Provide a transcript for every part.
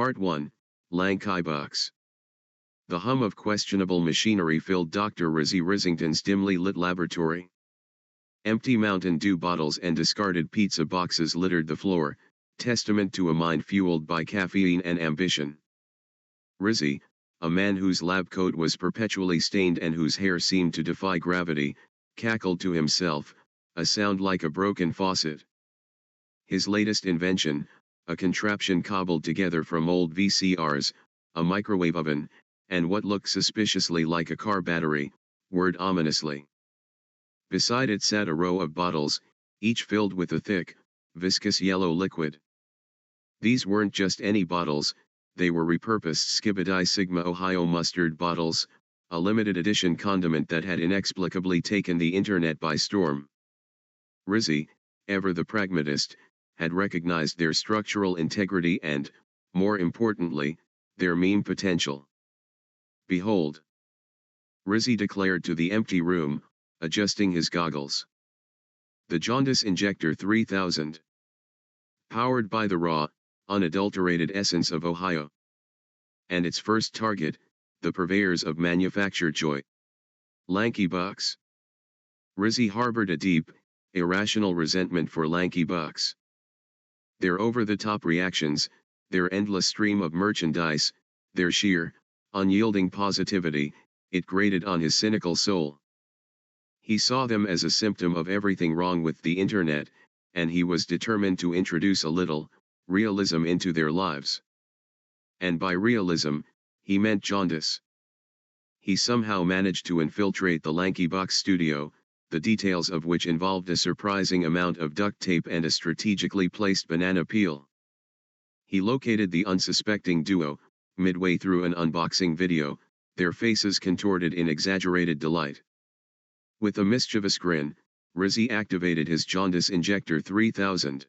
Part 1, Lankai Box. The hum of questionable machinery filled Dr. Rizzy Rizzington's dimly lit laboratory. Empty Mountain Dew bottles and discarded pizza boxes littered the floor, testament to a mind fueled by caffeine and ambition. Rizzy, a man whose lab coat was perpetually stained and whose hair seemed to defy gravity, cackled to himself, a sound like a broken faucet. His latest invention, a contraption cobbled together from old VCRs, a microwave oven, and what looked suspiciously like a car battery, whirred ominously. Beside it sat a row of bottles, each filled with a thick, viscous yellow liquid. These weren't just any bottles, they were repurposed Skibidi Sigma Ohio mustard bottles, a limited edition condiment that had inexplicably taken the internet by storm. Rizzy, ever the pragmatist, had recognized their structural integrity and, more importantly, their meme potential. Behold! Rizzy declared to the empty room, adjusting his goggles. The Jaundice Injector 3000. Powered by the raw, unadulterated essence of Ohio. And its first target, the purveyors of manufactured joy. Lanky Bucks. Rizzy harbored a deep, irrational resentment for Lanky Bucks. Their over-the-top reactions, their endless stream of merchandise, their sheer, unyielding positivity, it grated on his cynical soul. He saw them as a symptom of everything wrong with the internet, and he was determined to introduce a little realism into their lives. And by realism, he meant jaundice. He somehow managed to infiltrate the Lanky Box studio, the details of which involved a surprising amount of duct tape and a strategically placed banana peel. He located the unsuspecting duo, midway through an unboxing video, their faces contorted in exaggerated delight. With a mischievous grin, Rizzy activated his Jaundice Injector 3000.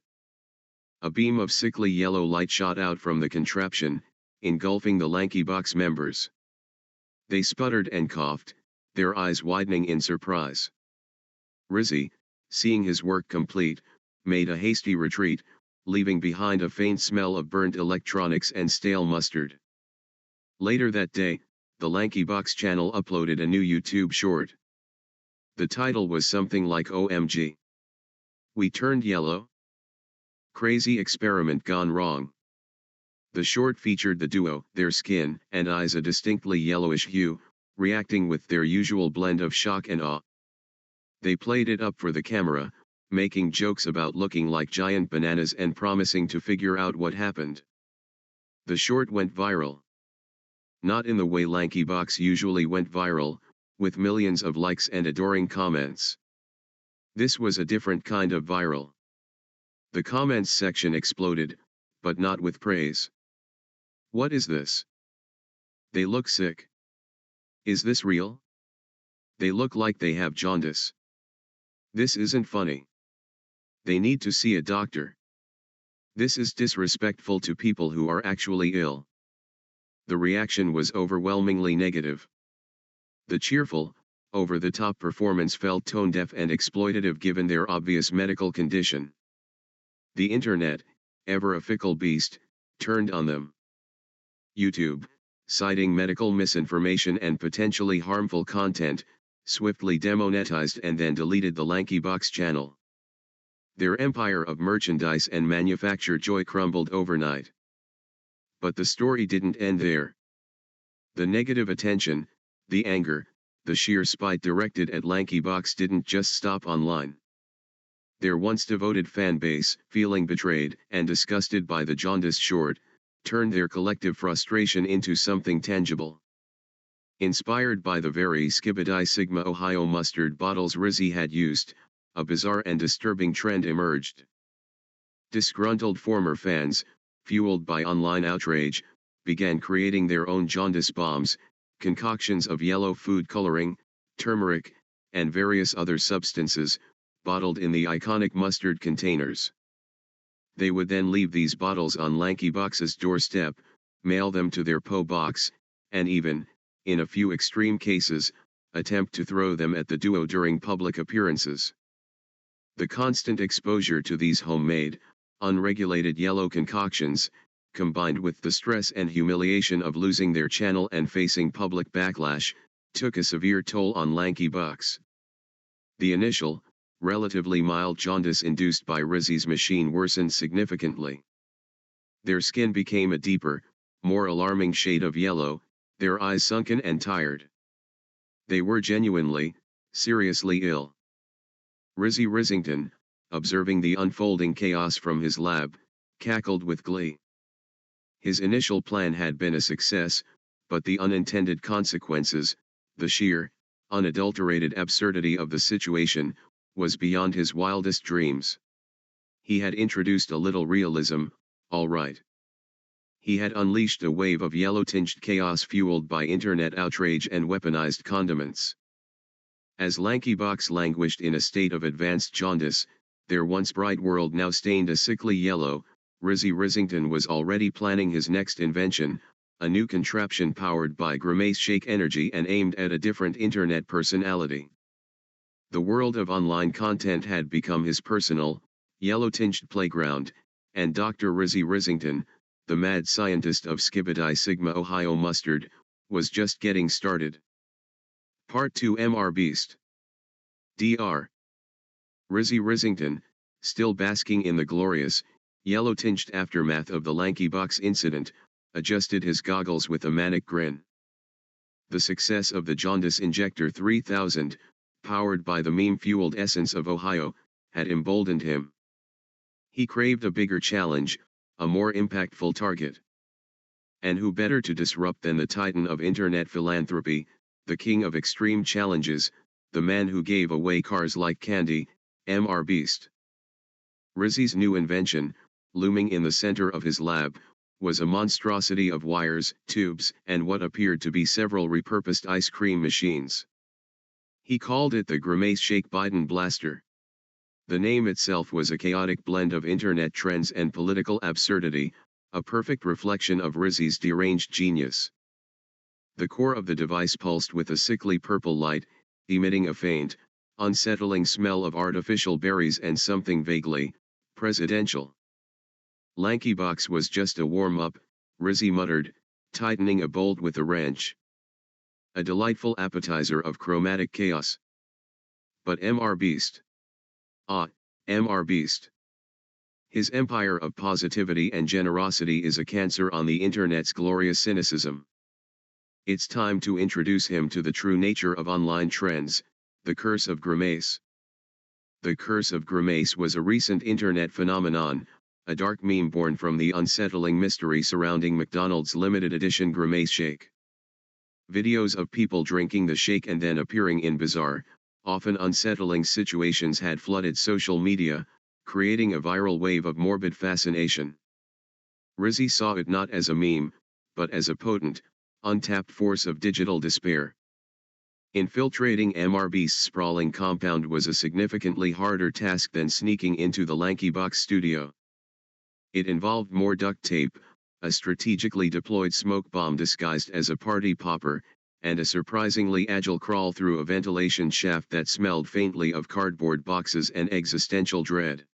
A beam of sickly yellow light shot out from the contraption, engulfing the Lanky Box members. They sputtered and coughed, their eyes widening in surprise. Rizzy, seeing his work complete, made a hasty retreat, leaving behind a faint smell of burnt electronics and stale mustard. Later that day, the Lanky Box channel uploaded a new YouTube short. The title was something like OMG. We turned yellow? Crazy experiment gone wrong. The short featured the duo, their skin and eyes a distinctly yellowish hue, reacting with their usual blend of shock and awe. They played it up for the camera, making jokes about looking like giant bananas and promising to figure out what happened. The short went viral. Not in the way Lanky Box usually went viral, with millions of likes and adoring comments. This was a different kind of viral. The comments section exploded, but not with praise. What is this? They look sick. Is this real? They look like they have jaundice. This isn't funny. They need to see a doctor. This is disrespectful to people who are actually ill. The reaction was overwhelmingly negative. The cheerful, over-the-top performance felt tone-deaf and exploitative given their obvious medical condition. The internet, ever a fickle beast, turned on them. YouTube, citing medical misinformation and potentially harmful content, swiftly demonetized and then deleted the Lanky Box channel. Their empire of merchandise and manufactured joy crumbled overnight. But the story didn't end there. The negative attention, the anger, the sheer spite directed at Lanky Box didn't just stop online. Their once devoted fan base, feeling betrayed and disgusted by the jaundice short, turned their collective frustration into something tangible. Inspired by the very Skibidi Sigma Ohio mustard bottles Rizzy had used, a bizarre and disturbing trend emerged. Disgruntled former fans, fueled by online outrage, began creating their own jaundice bombs, concoctions of yellow food coloring, turmeric, and various other substances, bottled in the iconic mustard containers. They would then leave these bottles on Lanky Box's doorstep, mail them to their PO box, and even, in a few extreme cases, attempt to throw them at the duo during public appearances. The constant exposure to these homemade, unregulated yellow concoctions, combined with the stress and humiliation of losing their channel and facing public backlash, took a severe toll on lanky bucks. The initial, relatively mild jaundice induced by Rizzy's machine worsened significantly. Their skin became a deeper, more alarming shade of yellow, their eyes sunken and tired. They were genuinely, seriously ill. Rizzy Rizzington, observing the unfolding chaos from his lab, cackled with glee. His initial plan had been a success, but the unintended consequences, the sheer, unadulterated absurdity of the situation, was beyond his wildest dreams. He had introduced a little realism, all right. He had unleashed a wave of yellow-tinged chaos fueled by internet outrage and weaponized condiments. As lanky bucks languished in a state of advanced jaundice, their once bright world now stained a sickly yellow, Rizzy Rizzington was already planning his next invention, a new contraption powered by Grimace Shake energy and aimed at a different internet personality. The world of online content had become his personal, yellow-tinged playground, and Dr. Rizzy Rizzington, the mad scientist of Skibidi Sigma Ohio Mustard, was just getting started. Part 2 Mr. Beast. Dr. Rizzy Rizzington, still basking in the glorious, yellow-tinged aftermath of the Lanky Bucks incident, adjusted his goggles with a manic grin. The success of the Jaundice Injector 3000, powered by the meme-fueled essence of Ohio, had emboldened him. He craved a bigger challenge, a more impactful target. And who better to disrupt than the titan of internet philanthropy, the king of extreme challenges, the man who gave away cars like candy, Mr. Beast. Rizzy's new invention, looming in the center of his lab, was a monstrosity of wires, tubes, and what appeared to be several repurposed ice cream machines. He called it the Grimace Shake Biden Blaster. The name itself was a chaotic blend of internet trends and political absurdity, a perfect reflection of Rizzy's deranged genius. The core of the device pulsed with a sickly purple light, emitting a faint, unsettling smell of artificial berries and something vaguely presidential. Lanky Box was just a warm-up, Rizzy muttered, tightening a bolt with a wrench. A delightful appetizer of chromatic chaos. But Mr. Beast. Ah, Mr. Beast. His empire of positivity and generosity is a cancer on the internet's glorious cynicism. It's time to introduce him to the true nature of online trends, the curse of Grimace. The curse of Grimace was a recent internet phenomenon, a dark meme born from the unsettling mystery surrounding McDonald's limited edition Grimace Shake. Videos of people drinking the shake and then appearing in bizarre, often unsettling situations had flooded social media, creating a viral wave of morbid fascination. Rizzy saw it not as a meme, but as a potent, untapped force of digital despair. Infiltrating Mr. Beast's sprawling compound was a significantly harder task than sneaking into the Lanky Box studio. It involved more duct tape, a strategically deployed smoke bomb disguised as a party popper, and a surprisingly agile crawl through a ventilation shaft that smelled faintly of cardboard boxes and existential dread.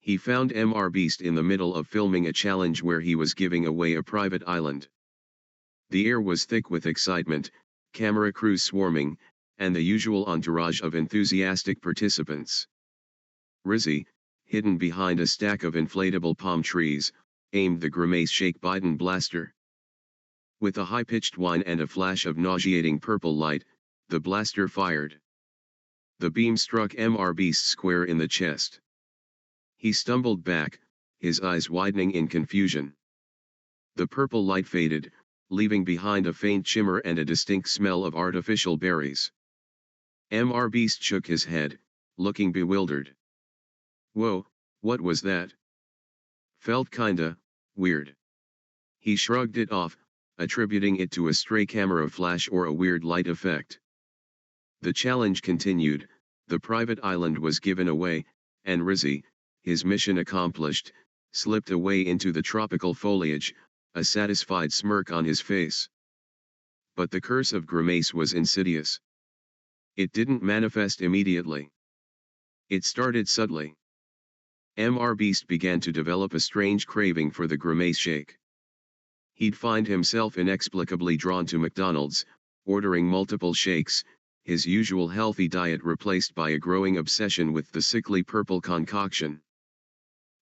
He found Mr. Beast in the middle of filming a challenge where he was giving away a private island. The air was thick with excitement, camera crews swarming, and the usual entourage of enthusiastic participants. Rizzy, hidden behind a stack of inflatable palm trees, aimed the Grimace Shake Biden Blaster. With a high-pitched whine and a flash of nauseating purple light, the blaster fired. The beam struck Mr. Beast square in the chest. He stumbled back, his eyes widening in confusion. The purple light faded, leaving behind a faint shimmer and a distinct smell of artificial berries. Mr. Beast shook his head, looking bewildered. Whoa, what was that? Felt kinda weird. He shrugged it off, attributing it to a stray camera flash or a weird light effect. The challenge continued, the private island was given away, and Rizzy, his mission accomplished, slipped away into the tropical foliage, a satisfied smirk on his face. But the curse of Grimace was insidious. It didn't manifest immediately. It started subtly. Mr. Beast began to develop a strange craving for the Grimace shake. He'd find himself inexplicably drawn to McDonald's, ordering multiple shakes, his usual healthy diet replaced by a growing obsession with the sickly purple concoction.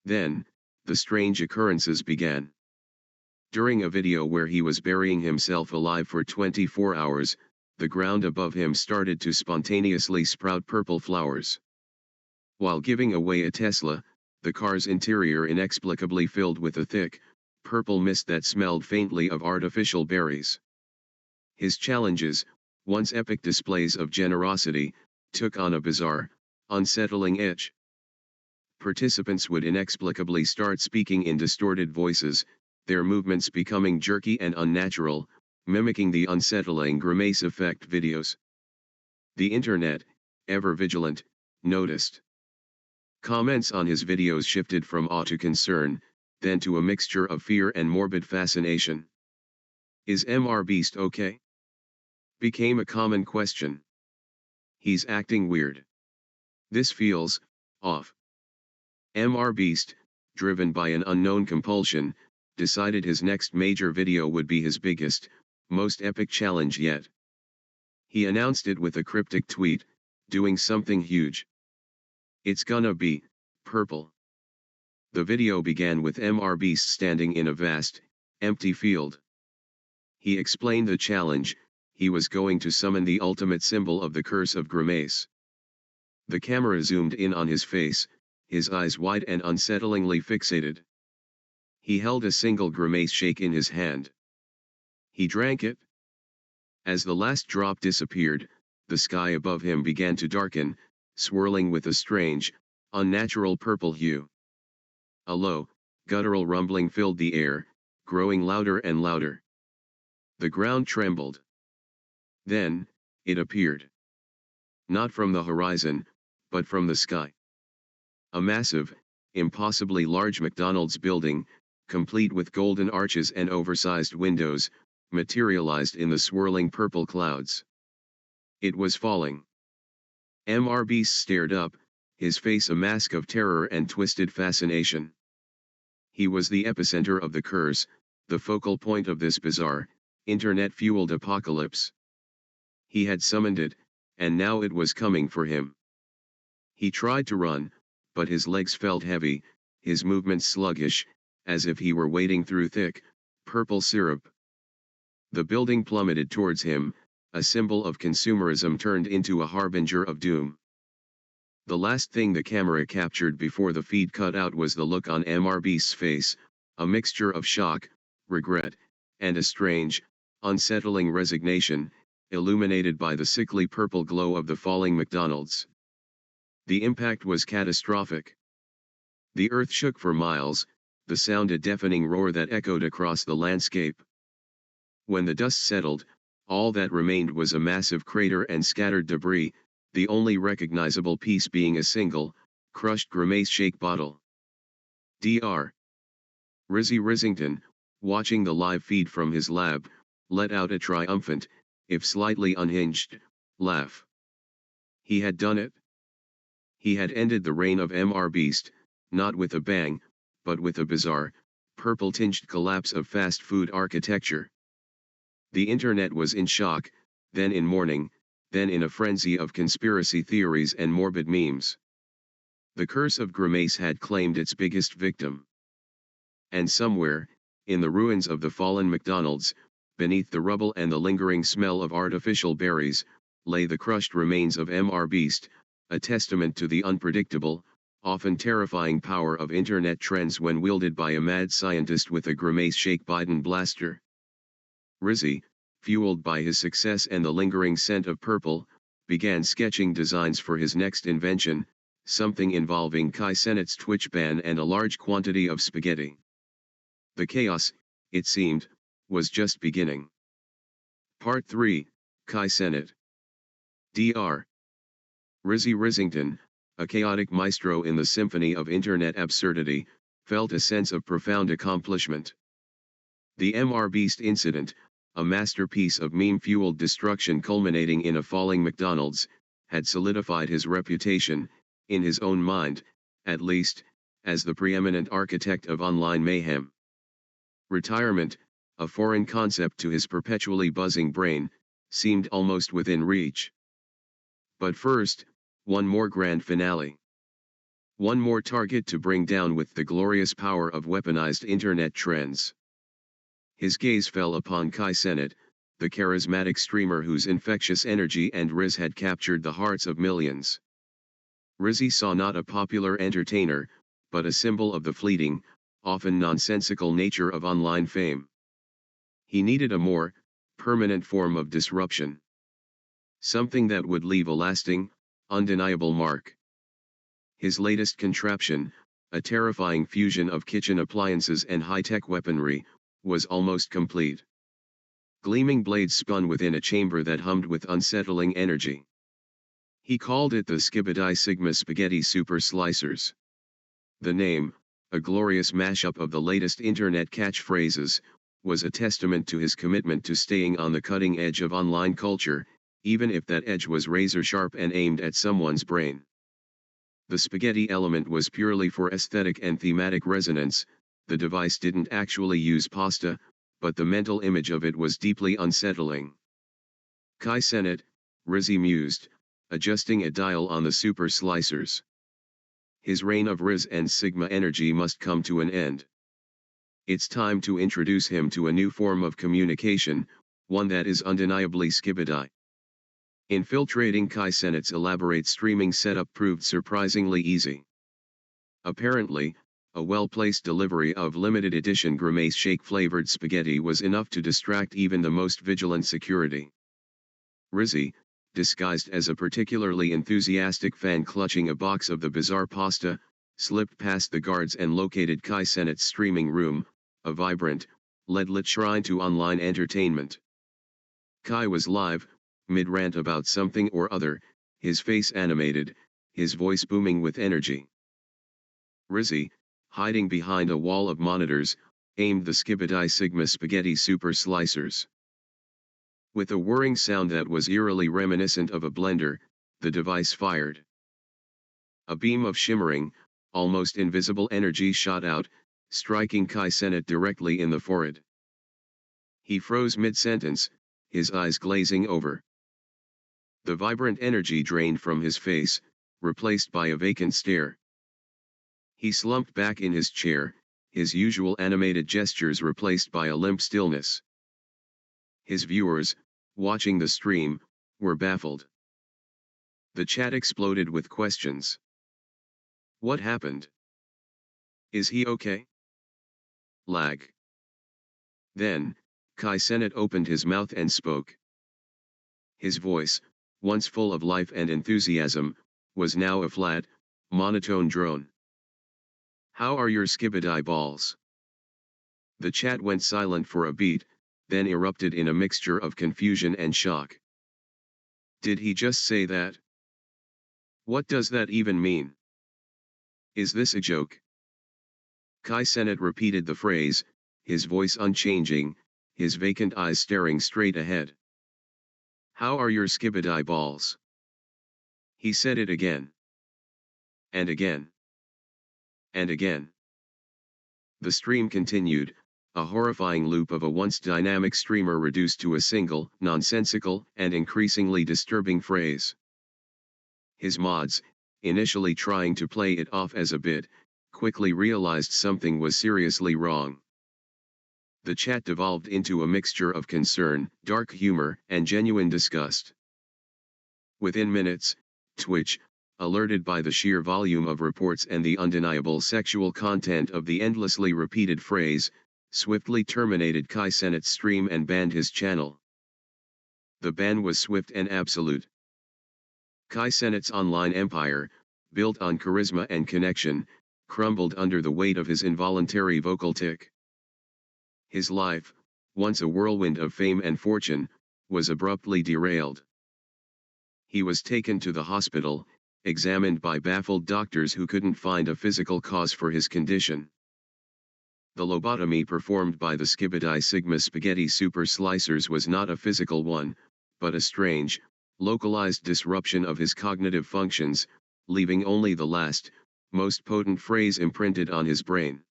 Then, the strange occurrences began. During a video where he was burying himself alive for 24 hours, the ground above him started to spontaneously sprout purple flowers. While giving away a Tesla, the car's interior inexplicably filled with a thick, purple mist that smelled faintly of artificial berries. His challenges, once epic displays of generosity, took on a bizarre, unsettling edge. Participants would inexplicably start speaking in distorted voices, their movements becoming jerky and unnatural, mimicking the unsettling Grimace effect videos. The internet, ever vigilant, noticed. Comments on his videos shifted from awe to concern, then to a mixture of fear and morbid fascination. Is Mr. Beast okay? Became a common question. He's acting weird. This feels off. Mr. Beast, driven by an unknown compulsion, decided his next major video would be his biggest, most epic challenge yet. He announced it with a cryptic tweet, doing something huge. It's gonna be purple. The video began with Mr. Beast standing in a vast, empty field. He explained the challenge. He was going to summon the ultimate symbol of the curse of Grimace. The camera zoomed in on his face, his eyes wide and unsettlingly fixated. He held a single Grimace shake in his hand. He drank it. As the last drop disappeared, the sky above him began to darken, swirling with a strange, unnatural purple hue. A low, guttural rumbling filled the air, growing louder and louder. The ground trembled. Then, it appeared. Not from the horizon, but from the sky. A massive, impossibly large McDonald's building, complete with golden arches and oversized windows, materialized in the swirling purple clouds. It was falling. Mr. Beast stared up, his face a mask of terror and twisted fascination. He was the epicenter of the curse, the focal point of this bizarre, internet-fueled apocalypse. He had summoned it, and now it was coming for him. He tried to run, but his legs felt heavy, his movements sluggish, as if he were wading through thick, purple syrup. The building plummeted towards him, a symbol of consumerism turned into a harbinger of doom. The last thing the camera captured before the feed cut out was the look on Mr. Beast's face, a mixture of shock, regret, and a strange, unsettling resignation, illuminated by the sickly purple glow of the falling McDonald's. The impact was catastrophic. The earth shook for miles, the sound a deafening roar that echoed across the landscape. When the dust settled, all that remained was a massive crater and scattered debris, the only recognizable piece being a single, crushed Grimace shake bottle. Dr. Rizzy Rizzington, watching the live feed from his lab, let out a triumphant, if slightly unhinged, laugh. He had done it. He had ended the reign of Mr. Beast, not with a bang, but with a bizarre, purple-tinged collapse of fast food architecture. The internet was in shock, then in mourning, then in a frenzy of conspiracy theories and morbid memes. The curse of Grimace had claimed its biggest victim. And somewhere, in the ruins of the fallen McDonald's, beneath the rubble and the lingering smell of artificial berries, lay the crushed remains of Mr. Beast, a testament to the unpredictable, often terrifying power of internet trends when wielded by a mad scientist with a Grimace shake Biden blaster. Rizzy, fueled by his success and the lingering scent of purple, began sketching designs for his next invention, something involving Kai Cenat's Twitch ban and a large quantity of spaghetti. The chaos, it seemed, was just beginning. Part 3, Kai Cenat. Dr. Rizzy Rizzington, a chaotic maestro in the symphony of internet absurdity, felt a sense of profound accomplishment. The Mr. Beast incident, a masterpiece of meme-fueled destruction culminating in a falling McDonald's, had solidified his reputation, in his own mind, at least, as the preeminent architect of online mayhem. Retirement, a foreign concept to his perpetually buzzing brain, seemed almost within reach. But first, one more grand finale. One more target to bring down with the glorious power of weaponized internet trends. His gaze fell upon Kai Cenat, the charismatic streamer whose infectious energy and rizz had captured the hearts of millions. Rizzy saw not a popular entertainer, but a symbol of the fleeting, often nonsensical nature of online fame. He needed a more permanent form of disruption. Something that would leave a lasting, undeniable mark. His latest contraption, a terrifying fusion of kitchen appliances and high-tech weaponry, was almost complete. Gleaming blades spun within a chamber that hummed with unsettling energy. He called it the Skibidi Sigma Spaghetti Super Slicers. The name, a glorious mashup of the latest internet catchphrases, was a testament to his commitment to staying on the cutting edge of online culture, even if that edge was razor-sharp and aimed at someone's brain. The spaghetti element was purely for aesthetic and thematic resonance. The device didn't actually use pasta, but the mental image of it was deeply unsettling. Kai Cenat, Rizzy mused, adjusting a dial on the super slicers. His reign of Rizz and Sigma energy must come to an end. It's time to introduce him to a new form of communication, one that is undeniably skibidi. Infiltrating Kai Cenat's elaborate streaming setup proved surprisingly easy. Apparently, a well-placed delivery of limited edition grimace shake-flavored spaghetti was enough to distract even the most vigilant security. Rizzy, disguised as a particularly enthusiastic fan clutching a box of the bizarre pasta, slipped past the guards and located Kai Cenat's streaming room, a vibrant, LED-lit shrine to online entertainment. Kai was live, mid-rant about something or other, his face animated, his voice booming with energy. Rizzy, hiding behind a wall of monitors, aimed the Skibidi Sigma Spaghetti Super Slicers. With a whirring sound that was eerily reminiscent of a blender, the device fired. A beam of shimmering, almost invisible energy shot out, striking Kai Cenat directly in the forehead. He froze mid-sentence, his eyes glazing over. The vibrant energy drained from his face, replaced by a vacant stare. He slumped back in his chair, his usual animated gestures replaced by a limp stillness. His viewers, watching the stream, were baffled. The chat exploded with questions. What happened? Is he okay? Lag. Then, Kai Cenat opened his mouth and spoke. His voice, once full of life and enthusiasm, was now a flat, monotone drone. How are your skibidi balls? The chat went silent for a beat, then erupted in a mixture of confusion and shock. Did he just say that? What does that even mean? Is this a joke? Kai Cenat repeated the phrase, his voice unchanging, his vacant eyes staring straight ahead. How are your skibidi balls? He said it again. And again. And again. The stream continued, a horrifying loop of a once dynamic streamer reduced to a single, nonsensical, and increasingly disturbing phrase. His mods, initially trying to play it off as a bit, quickly realized something was seriously wrong. The chat devolved into a mixture of concern, dark humor, and genuine disgust. Within minutes, Twitch, alerted by the sheer volume of reports and the undeniable sexual content of the endlessly repeated phrase, swiftly terminated Kai Cenat's stream and banned his channel. The ban was swift and absolute. Kai Cenat's online empire, built on charisma and connection, crumbled under the weight of his involuntary vocal tic. His life, once a whirlwind of fame and fortune, was abruptly derailed. He was taken to the hospital, examined by baffled doctors who couldn't find a physical cause for his condition. The lobotomy performed by the Skibidi Sigma Spaghetti Super Slicers was not a physical one, but a strange, localized disruption of his cognitive functions, leaving only the last, most potent phrase imprinted on his brain.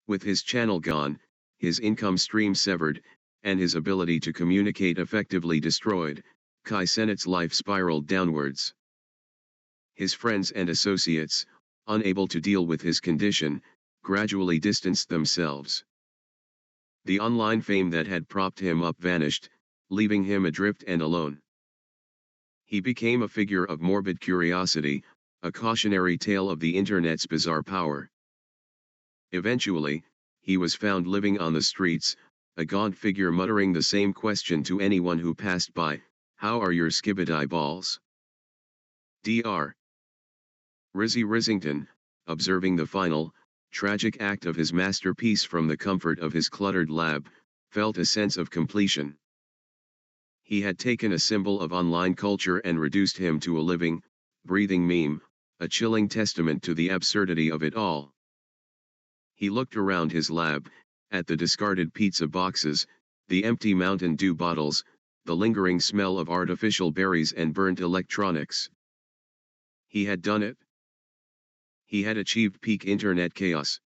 With his channel gone, his income stream severed, and his ability to communicate effectively destroyed, Kai Cenat's life spiraled downwards. His friends and associates, unable to deal with his condition, gradually distanced themselves. The online fame that had propped him up vanished, leaving him adrift and alone. He became a figure of morbid curiosity, a cautionary tale of the internet's bizarre power. Eventually, he was found living on the streets, a gaunt figure muttering the same question to anyone who passed by: "How are your skibidi balls?" Dr. Rizzy Rizzington, observing the final, tragic act of his masterpiece from the comfort of his cluttered lab, felt a sense of completion. He had taken a symbol of online culture and reduced him to a living, breathing meme, a chilling testament to the absurdity of it all. He looked around his lab, at the discarded pizza boxes, the empty Mountain Dew bottles, the lingering smell of artificial berries and burnt electronics. He had done it. He had achieved peak internet chaos.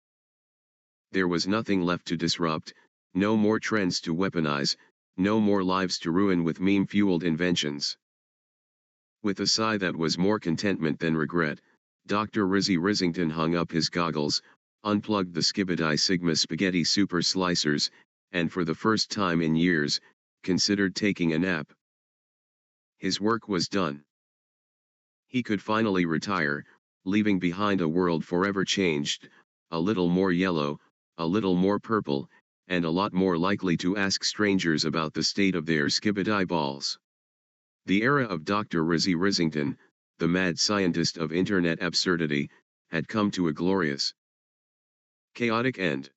There was nothing left to disrupt, no more trends to weaponize, no more lives to ruin with meme-fueled inventions. With a sigh that was more contentment than regret, Dr. Rizzy Rizzington hung up his goggles, unplugged the Skibidi Sigma spaghetti super slicers, and for the first time in years, considered taking a nap. His work was done. He could finally retire, leaving behind a world forever changed, a little more yellow, a little more purple, and a lot more likely to ask strangers about the state of their skibidi balls. The era of Dr. Rizzy Rizzington, the mad scientist of internet absurdity, had come to a glorious, chaotic end.